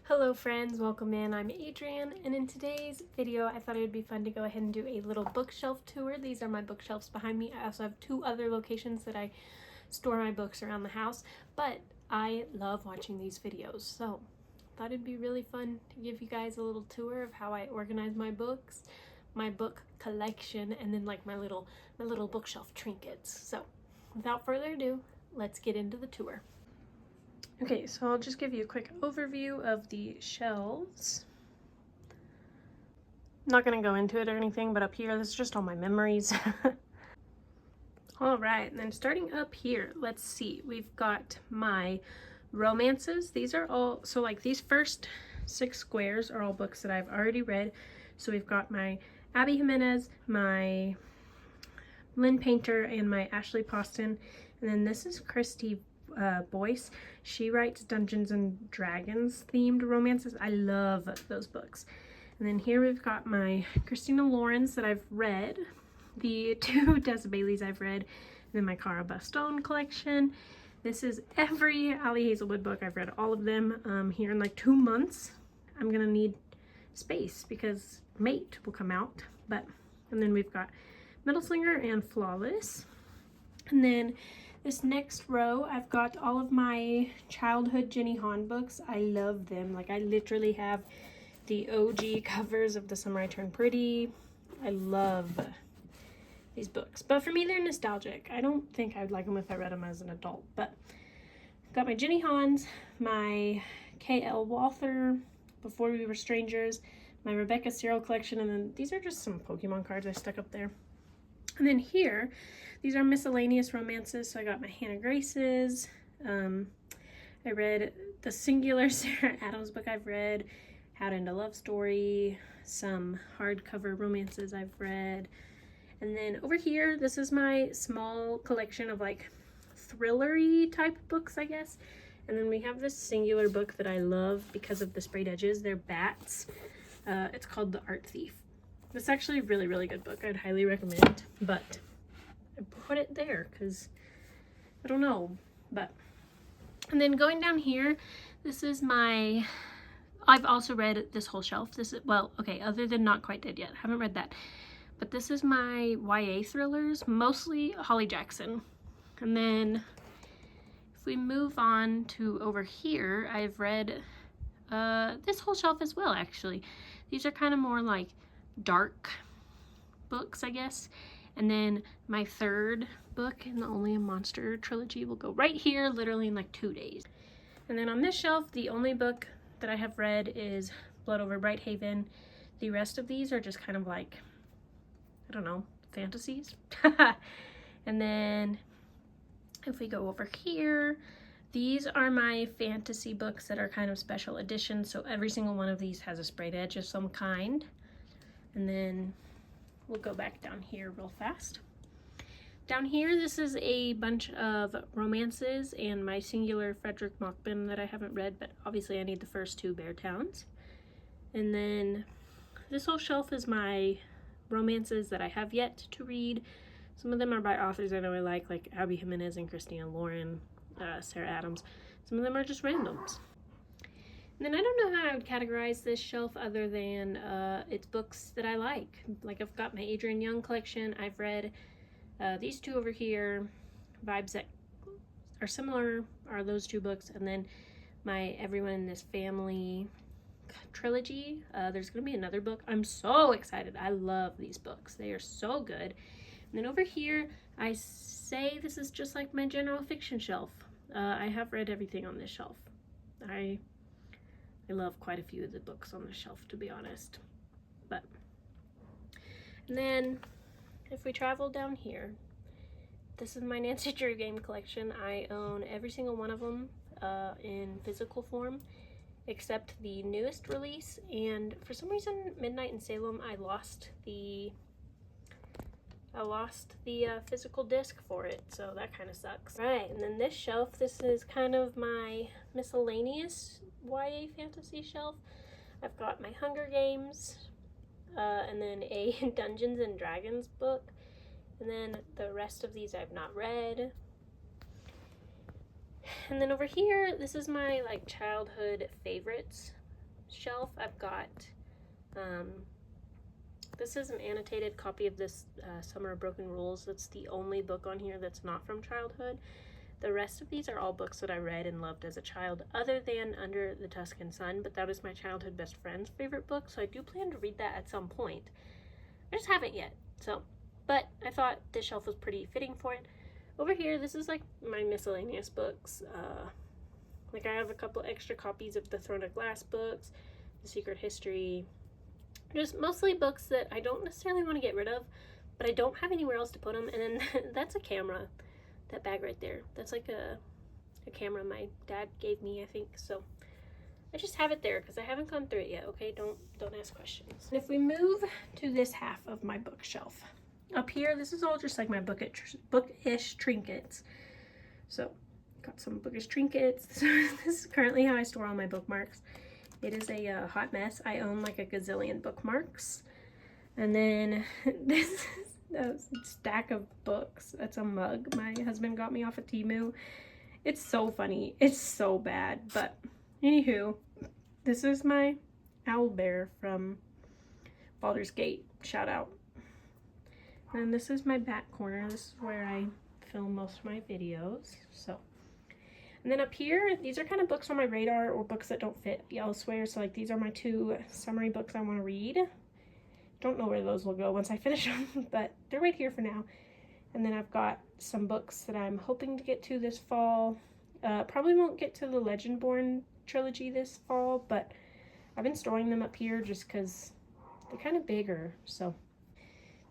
Hello friends, welcome in. I'm Adrienne, and in today's video I thought it would be fun to go ahead and do a little bookshelf tour. These are my bookshelves behind me. I also have two other locations that I store my books around the house, but I love watching these videos, so I thought it'd be really fun to give you guys a little tour of how I organize my books, my book collection, and then like my little bookshelf trinkets. So without further ado, let's get into the tour. Okay, so I'll just give you a quick overview of the shelves. I'm not going to go into it or anything, but up here, this is just all my memories. All right, and then starting up here, let's see. We've got my romances. These are all, so like these first 6 squares are all books that I've already read. So we've got my Abby Jimenez, my Lynn Painter, and my Ashley Poston. And then this is Christy Boyce. She writes Dungeons and Dragons themed romances. I love those books. And then here we've got my Christina Laurens that I've read, the 2 Tessa Baileys I've read, and then my Cara Bastone collection. This is every Ali Hazelwood book. I've read all of them here in like 2 months. I'm gonna need space because Mate will come out. And then we've got Metal Slinger and Flawless. And then this next row, I've got all of my childhood Jenny Han books. I love them. Like, I literally have the OG covers of The Summer I Turned Pretty. I love these books. But for me, they're nostalgic. I don't think I'd like them if I read them as an adult. But I've got my Jenny Hans, my K.L. Walther, Before We Were Strangers, my Rebecca Cyril collection, and then these are just some Pokemon cards I stuck up there. And then here, these are miscellaneous romances. So I got my Hannah Grace's. I read the singular Sarah Adams book I've read, How to End a Love Story, some hardcover romances I've read. And then over here, this is my small collection of like thriller-y type books, I guess. And then we have this singular book that I love because of the sprayed edges. They're bats. It's called The Art Thief. It's actually a really, really good book. I'd highly recommend, but I put it there because I don't know. And then going down here, this is my, I've also read this whole shelf. This is, well, okay, other than Not Quite Dead Yet. Haven't read that. But this is my YA thrillers, mostly Holly Jackson. And then if we move on to over here, I've read this whole shelf as well, actually. These are kind of more like dark books, I guess. And then my third book in the Only a Monster trilogy will go right here, literally in like 2 days. And then on this shelf, the only book that I have read is Blood Over Bright Haven. The rest of these are just kind of like, I don't know, fantasies. And then if we go over here, these are my fantasy books that are kind of special editions. So every single one of these has a sprayed edge of some kind. And then we'll go back down here real fast. Down here, this is a bunch of romances and my singular Frederick Mockman that I haven't read, but obviously I need the first 2 Bear Towns. And then this whole shelf is my romances that I have yet to read. Some of them are by authors I know I like Abby Jimenez and Christina Lauren, Sarah Adams. Some of them are just randoms. And then I don't know how I would categorize this shelf other than it's books that I like. Like I've got my Adrienne Young collection. I've read these 2 over here. Vibes that are similar are those 2 books. And then my Everyone in This Family trilogy. There's going to be another book. I'm so excited. I love these books. They are so good. And then over here, I say this is just like my general fiction shelf. I have read everything on this shelf. I love quite a few of the books on the shelf, to be honest. And then if we travel down here, this is my Nancy Drew game collection. I own every single one of them in physical form, except the newest release. And for some reason, Midnight in Salem, I lost the physical disc for it, so that kind of sucks. Right, and then this shelf, this is kind of my miscellaneous YA fantasy shelf. I've got my Hunger Games, and then a Dungeons and Dragons book, and then the rest of these I've not read. And then over here, this is my like childhood favorites. shelf, I've got, this is an annotated copy of this Summer of Broken Rules. That's the only book on here that's not from childhood. The rest of these are all books that I read and loved as a child, other than Under the Tuscan Sun, but that was my childhood best friend's favorite book, so I do plan to read that at some point. I just haven't yet, so, but I thought this shelf was pretty fitting for it. Over here, this is like my miscellaneous books. Like I have a couple extra copies of the Throne of Glass books, The Secret History, just mostly books that I don't necessarily want to get rid of, but I don't have anywhere else to put them. And then that's a camera, that bag right there. That's like a camera my dad gave me, I think. So I just have it there because I haven't gone through it yet. Okay, don't ask questions. If we move to this half of my bookshelf, up here, this is all just like my bookish trinkets. So got some bookish trinkets. This is currently how I store all my bookmarks. It is a hot mess. I own like a gazillion bookmarks. And then this is a stack of books. That's a mug my husband got me off of Temu. It's so funny. It's so bad. But anywho, this is my owl bear from Baldur's Gate. Shout out. And this is my back corner. This is where I film most of my videos. So, and then up here, these are kind of books on my radar or books that don't fit elsewhere. So like these are my 2 summary books I want to read. Don't know where those will go once I finish them, but they're right here for now. And then I've got some books that I'm hoping to get to this fall. Probably won't get to the Legendborn trilogy this fall, but I've been storing them up here just because they're kind of bigger. So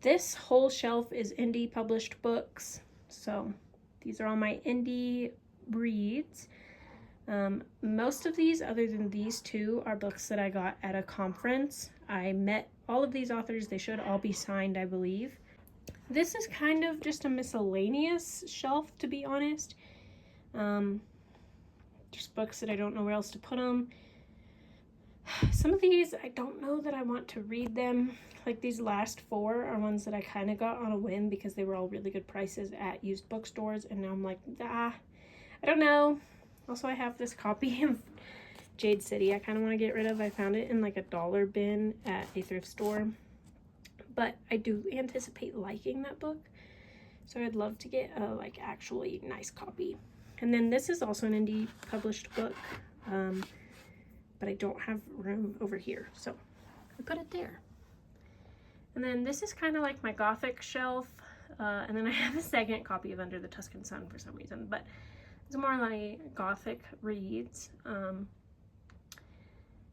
this whole shelf is indie published books. So these are all my indie reads. Most of these, other than these 2, are books that I got at a conference. I met all of these authors. They should all be signed, I believe. This is kind of just a miscellaneous shelf, to be honest. Just books that I don't know where else to put them. Some of these, I don't know that I want to read them. Like these last 4 are ones that I kind of got on a whim because they were all really good prices at used bookstores. And now I'm like, I don't know. Also, I have this copy of Jade City I kind of want to get rid of. I found it in like a dollar bin at a thrift store. But I do anticipate liking that book. So I'd love to get a like actually nice copy. And then this is also an indie published book. But I don't have room over here. So I put it there. And then this is kind of like my gothic shelf. And then I have a second copy of Under the Tuscan Sun for some reason. But it's more like gothic reads. And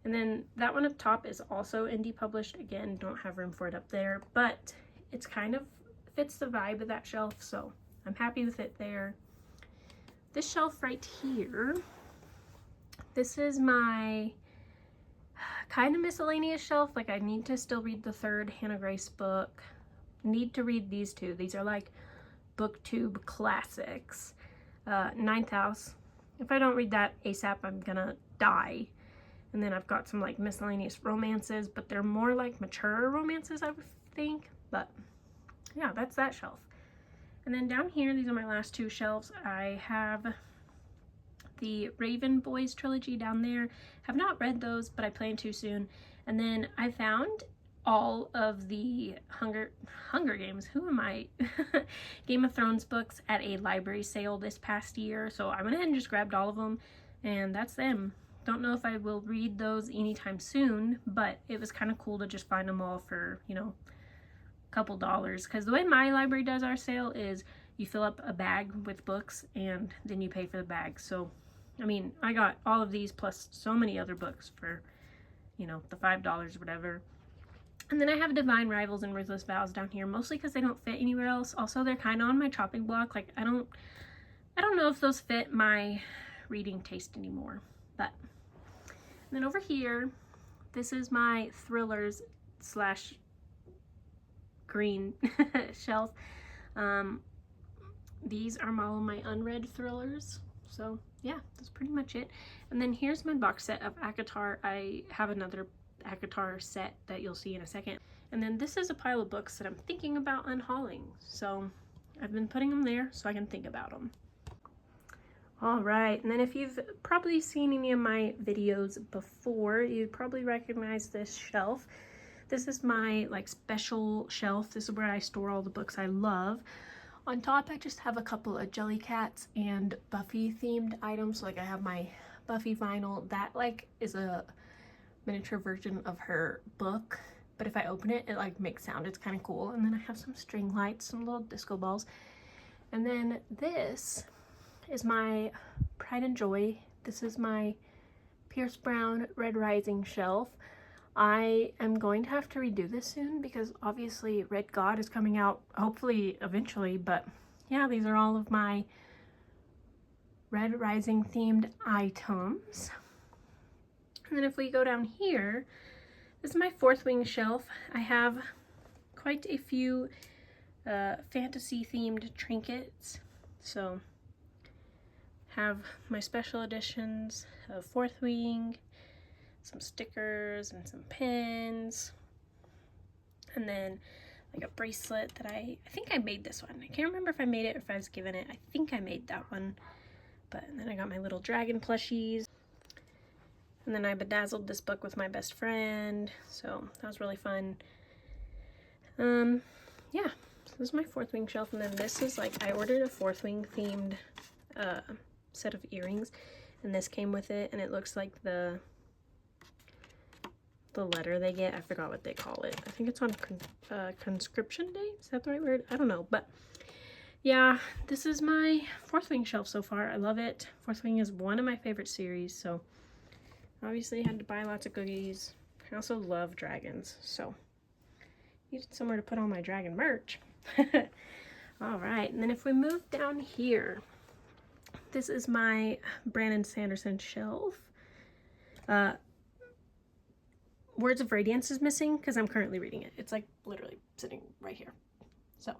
then that one up top is also indie published. Again, don't have room for it up there. But it's kind of fits the vibe of that shelf. So I'm happy with it there. This shelf right here. This is my kind of miscellaneous shelf. Like I need to still read the 3rd Hannah Grace book. Need to read these 2. These are like booktube classics. 9th House. If I don't read that ASAP, I'm gonna die. And then I've got some like miscellaneous romances, but they're more like mature romances, I would think. But yeah, that's that shelf. And then down here, these are my last 2 shelves. I have the Raven Boys trilogy down there. Have not read those, but I plan to soon. And then I found all of the Hunger Games, who am I? Game of Thrones books at a library sale this past year. So I went ahead and just grabbed all of them, and that's them. Don't know if I will read those anytime soon, but it was kind of cool to just find them all for, you know, a couple dollars. Because the way my library does our sale is you fill up a bag with books and then you pay for the bag. So I mean, I got all of these plus so many other books for, you know, the $5 or whatever. And then I have Divine Rivals and Ruthless Vows down here, mostly because they don't fit anywhere else. Also, they're kind of on my chopping block. Like, I don't know if those fit my reading taste anymore. But then over here, this is my thrillers / green shelf. These are all my unread thrillers. So yeah, that's pretty much it. And then here's my box set of ACOTAR. I have another ACOTAR set that you'll see in a second. And then this is a pile of books that I'm thinking about unhauling. So I've been putting them there so I can think about them. All right, and then if you've probably seen any of my videos before, you'd probably recognize this shelf. This is my like special shelf. This is where I store all the books I love. On top, I just have a couple of Jellycats and Buffy themed items. Like I have my Buffy vinyl. That like is a miniature version of her book, but if I open it, it like makes sound. It's kind of cool. And then I have some string lights, some little disco balls. And then this is my Pride and Joy. This is my Pierce Brown Red Rising shelf. I am going to have to redo this soon because obviously Red God is coming out hopefully eventually, but yeah, these are all of my Red Rising themed items. And then if we go down here, this is my Fourth Wing shelf. I have quite a few fantasy themed trinkets. So have my special editions of Fourth Wing, some stickers and some pins, and then like a bracelet that I think I made this one. I can't remember if I made it or if I was given it. I think I made that one. But then I got my little dragon plushies. And then I bedazzled this book with my best friend. So that was really fun. Yeah, so this is my Fourth Wing shelf. And then this is like, I ordered a Fourth Wing themed set of earrings. And this came with it. And it looks like the letter they get. I forgot what they call it. I think it's on conscription day. Is that the right word? I don't know. But yeah, this is my Fourth Wing shelf so far. I love it. Fourth Wing is one of my favorite series. So obviously I had to buy lots of goodies. I also love dragons. So needed somewhere to put all my dragon merch. All right. And then if we move down here, this is my Brandon Sanderson shelf. Words of Radiance is missing because I'm currently reading it. It's like literally sitting right here. So,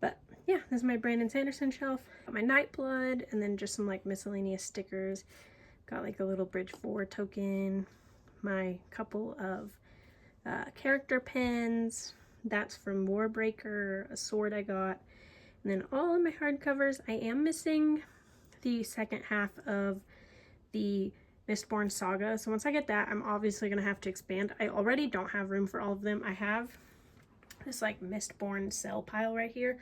but yeah, this is my Brandon Sanderson shelf. Got my Nightblood and then just some like miscellaneous stickers. Got like a little Bridge 4 token. My couple of character pins. That's from Warbreaker, a sword I got. And then all of my hardcovers. I am missing the second half of the Mistborn Saga. So once I get that, I'm obviously going to have to expand. I already don't have room for all of them. I have this like Mistborn sell pile right here,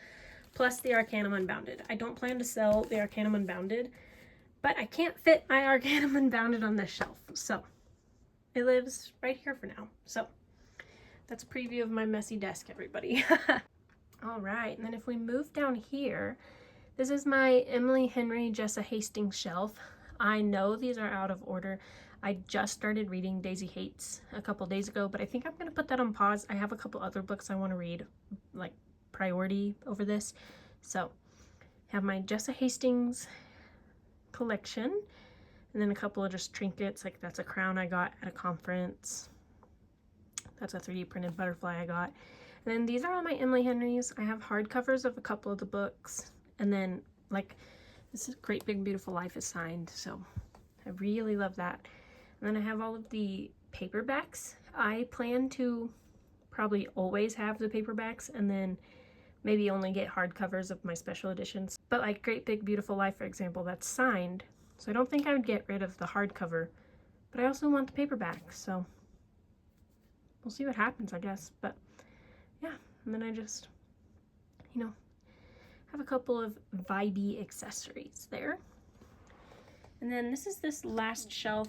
plus the Arcanum Unbounded. I don't plan to sell the Arcanum Unbounded, but I can't fit my Arcanum Unbounded on this shelf. So it lives right here for now. So that's a preview of my messy desk, everybody. All right, and then if we move down here, this is my Emily Henry Jessa Hastings shelf. I know these are out of order. I just started reading Daisy Hates a couple days ago, but I think I'm going to put that on pause. I have a couple other books I want to read, like priority over this. So I have my Jessa Hastings collection, and then a couple of just trinkets. Like that's a crown I got at a conference. That's a 3D printed butterfly I got. And then these are all my Emily Henrys. I have hardcovers of a couple of the books, and then like this is Great Big Beautiful Life is signed, so I really love that. And then I have all of the paperbacks. I plan to probably always have the paperbacks and then maybe only get hardcovers of my special editions. But like Great Big Beautiful Life, for example, that's signed. So I don't think I would get rid of the hardcover, but I also want the paperback, so we'll see what happens, I guess. But yeah, and then I just, you know, have a couple of vibey accessories there. And then this last shelf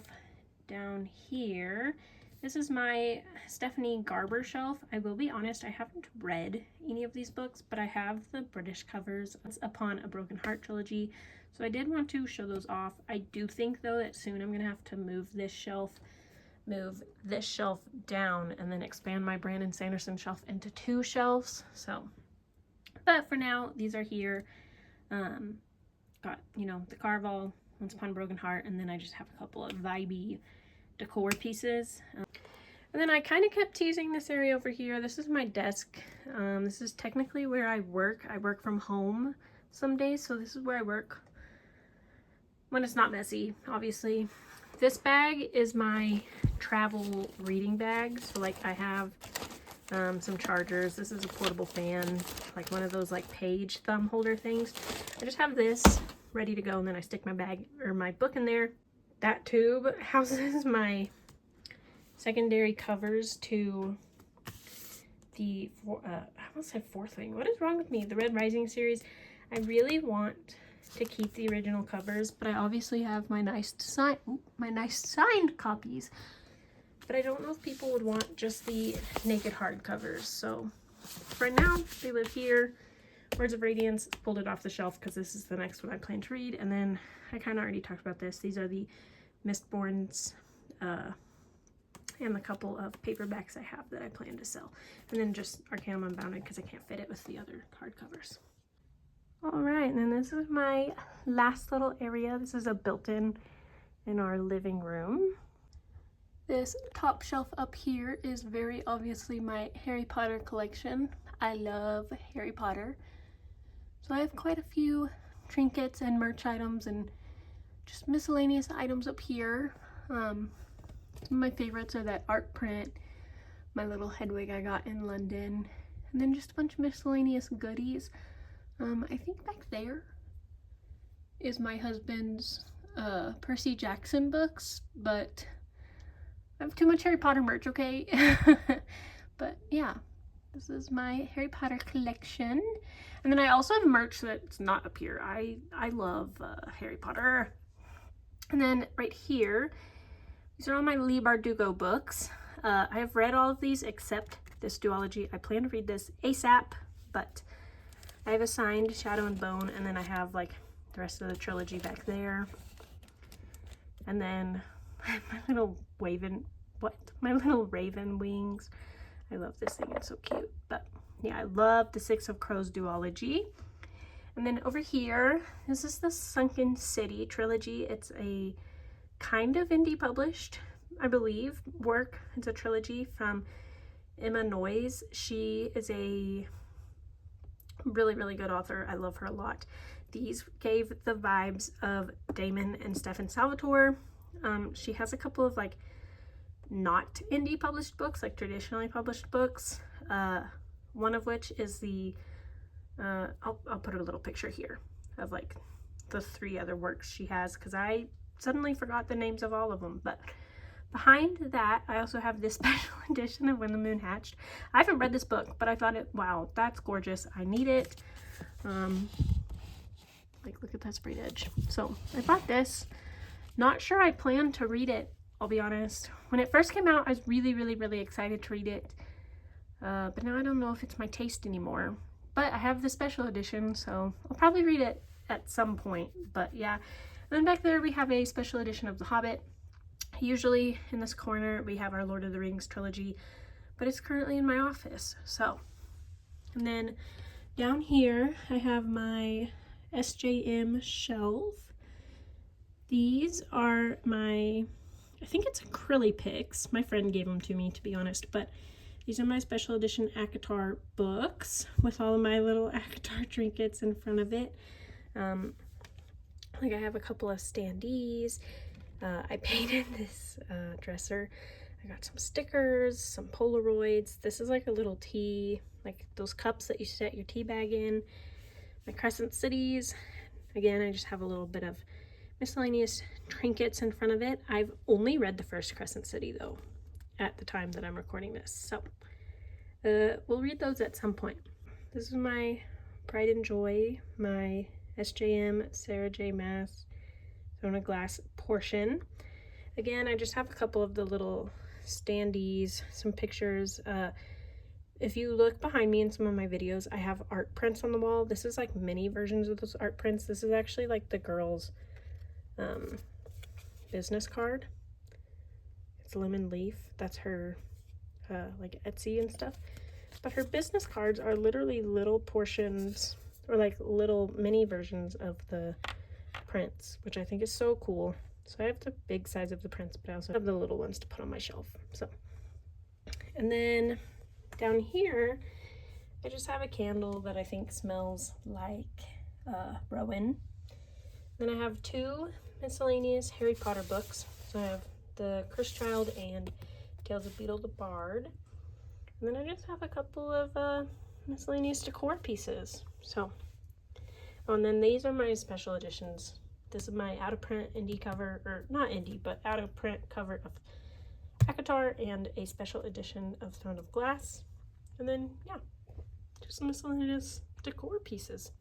down here. This is my Stephanie Garber shelf. I will be honest, I haven't read any of these books, but I have the British covers. It's Upon a Broken Heart trilogy, so I did want to show those off. I do think though that soon I'm gonna have to move this shelf down and then expand my Brandon Sanderson shelf into 2 shelves. So but for now, these are here. Got, you know, the Carval, Once Upon a Broken Heart, and then I just have a couple of vibey decor pieces. And then I kind of kept teasing this area over here. This is my desk. This is technically where I work. I work from home some days, so this is where I work when it's not messy, obviously. This bag is my travel reading bag. So like I have some chargers. This is a portable fan, like one of those like page thumb holder things. I just have this ready to go, and then I stick my bag or my book in there. That tube houses my secondary covers to the, I almost said fourth wing. What is wrong with me? The Red Rising series. I really want to keep the original covers, but I obviously have my nice signed copies. But I don't know if people would want just the naked hardcovers. So for now, they live here. Words of Radiance, pulled it off the shelf because this is the next one I plan to read. And then I kind of already talked about this. These are the Mistborns and the couple of paperbacks I have that I plan to sell. And then just Arcanum Unbounded because I can't fit it with the other hardcovers. Alright, and then this is my last little area. This is a built-in in our living room. This top shelf up here is very obviously my Harry Potter collection. I love Harry Potter. So I have quite a few trinkets and merch items and just miscellaneous items up here. Some of my favorites are that art print, my little Hedwig I got in London, and then just a bunch of miscellaneous goodies. I think back there is my husband's Percy Jackson books, but I have too much Harry Potter merch, okay? But yeah, this is my Harry Potter collection. And then I also have merch that's not up here. I love Harry Potter. And then right here, these are all my Leigh Bardugo books. I have read all of these except this duology. I plan to read this ASAP, but I have a signed Shadow and Bone, and then I have like the rest of the trilogy back there. And then my little raven wings. I love this thing, it's so cute. But yeah, I love the Six of Crows duology. And then over here, this is the Sunken City trilogy. It's a kind of indie published, I believe, work. It's a trilogy from Emma Noyes. She is a really good author. I love her a lot. These gave the vibes of Damon and Stefan Salvatore. She has a couple of like not indie published books, like traditionally published books. One of which is the I'll put a little picture here of like the 3 other works she has, because I suddenly forgot the names of all of them. But behind that, I also have this special edition of When the Moon Hatched. I haven't read this book, but I thought wow, that's gorgeous. I need it. Like, look at that sprayed edge. So I bought this. Not sure I plan to read it, I'll be honest. When it first came out, I was really excited to read it. But now I don't know if it's my taste anymore. But I have the special edition, so I'll probably read it at some point. But yeah. And then back there we have a special edition of The Hobbit. Usually in this corner we have our Lord of the Rings trilogy, but it's currently in my office. So, and then down here I have my SJM shelf. These are my, I think it's acrylic picks. My friend gave them to me, to be honest, but these are my special edition ACOTAR books with all of my little ACOTAR trinkets in front of it. Like I have a couple of standees. I painted this dresser. I got some stickers, some Polaroids. This is like a little tea, like those cups that you set your tea bag in. My Crescent Cities. Again, I just have a little bit of miscellaneous trinkets in front of it. I've only read the first Crescent City though at the time that I'm recording this, so we'll read those at some point. This is my Pride and Joy, my SJM Sarah J Maas Zona Glass portion. Again, I just have a couple of the little standees, some pictures. If you look behind me in some of my videos, I have art prints on the wall. This is like mini versions of those art prints. This is actually like the girl's business card. It's Lemon Leaf. That's her like Etsy and stuff. But her business cards are literally little portions or like little mini versions of the prints, which I think is so cool. So I have the big size of the prints, but I also have the little ones to put on my shelf. So, and then down here, I just have a candle that I think smells like Rowan. Then I have 2 miscellaneous Harry Potter books. So I have the Cursed Child and Tales of Beedle the Bard. And then I just have a couple of miscellaneous decor pieces. So Oh, and then these are my special editions. This is my out of print indie cover, or not indie, but out of print cover of ACOTAR and a special edition of Throne of Glass. And then, yeah, just miscellaneous decor pieces.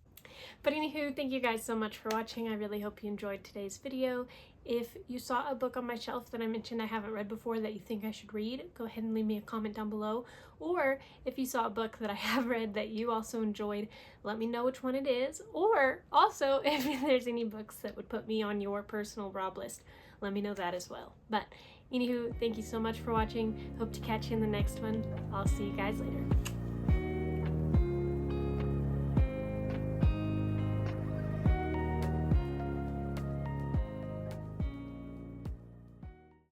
But anywho, thank you guys so much for watching. I really hope you enjoyed today's video. If you saw a book on my shelf that I mentioned I haven't read before that you think I should read, go ahead and leave me a comment down below. Or if you saw a book that I have read that you also enjoyed, let me know which one it is. Or also, if there's any books that would put me on your personal Rob list, let me know that as well. But anywho, thank you so much for watching. Hope to catch you in the next one. I'll see you guys later.